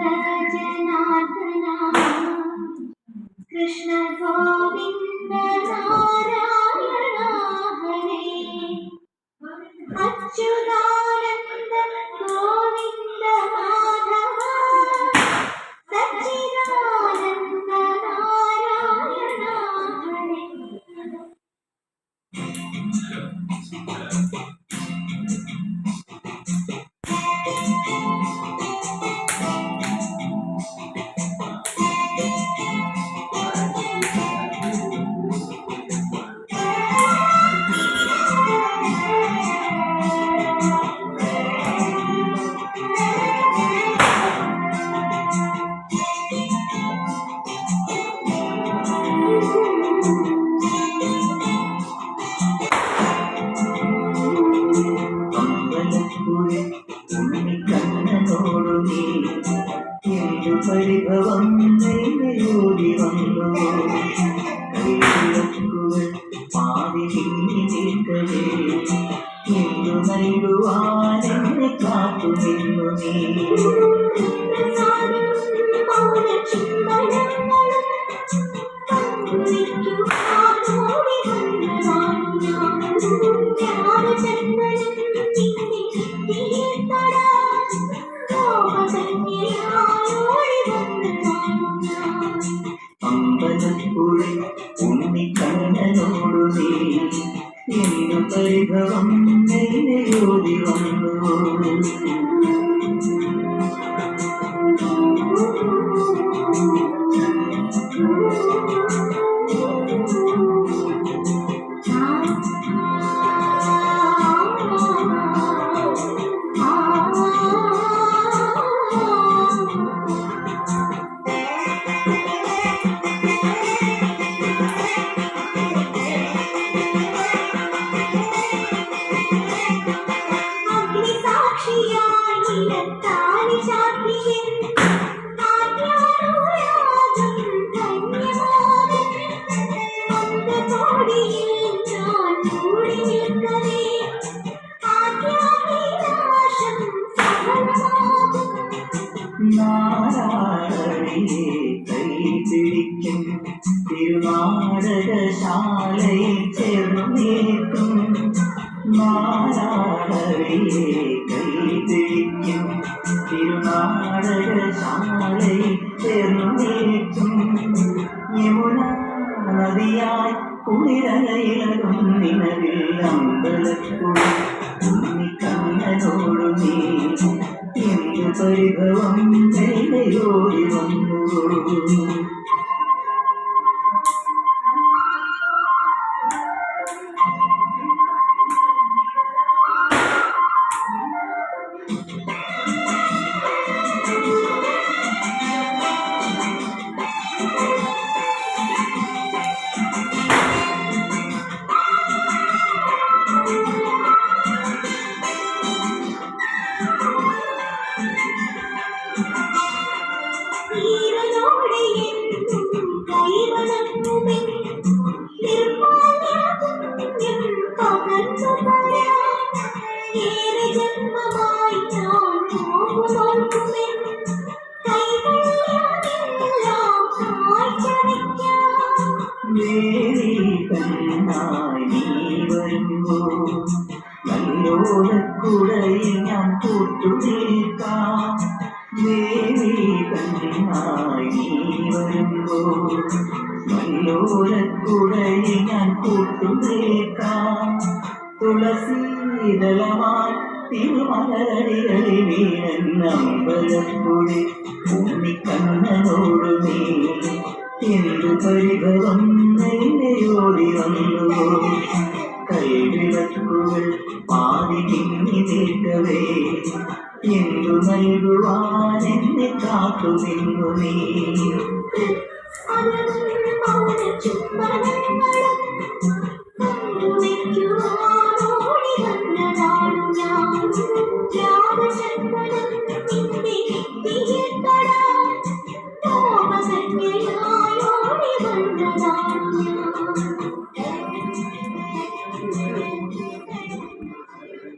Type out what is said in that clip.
जनार्दना कृष्ण गोविंद नारायण हरे अच्युतानंद गोविंद माधव सच्चिदानंद नारायण हरे പരിഭവം യോടി വന്നു പാതി നീക്കവേ എന്തു നൽകുവാനെന്നെ കാത്തു നിന്നു നീ അമ്പലപ്പുഴി ഉണ്ണിക്കണ്ണനോടു നീ എന്നു പരിഭവം യോടി വന്നു നാരായണിയെ കൈപിടിക്കും തിരുനാടകശാലയിൽ ചേർന്നു നിൽക്കും നാരായണിയെ കൈപിടിക്കും തിരുനാടകശാലയിൽ ചേർന്നു നിൽക്കും യമുന നദിയായി കുളിരലയിലും നിലവിൽ അമ്പലപ്പുഴ ഉണ്ണിക്കണ്ണനോടു നീ എന്തു പരിഭവം യോടി വന്നു നല്ലോലക്കുടയിൽ ഞാൻ കൂട്ടുനിൽക്കാം ദേവി കണ്ണായി നീ വരുമ്പോ നല്ലോലക്കുടയിൽ ഞാൻ കൂട്ടുനിൽക്കാം തുളസീതളമായി തിരുമലടികളിൽ വീണമ്പലപ്പുഴി ഉണ്ണിക്കണ്ണനോടു നീ എന്തു പരിഭവം യോടി വന്നു കൈവിളക്കുകൾ പാതി തിങ്ങി നിൽക്കവേ എന്തു നൽകുവാനെന്നെ കാത്തു നിന്നു നീ ോടി വന്നതാണു ഞാൻ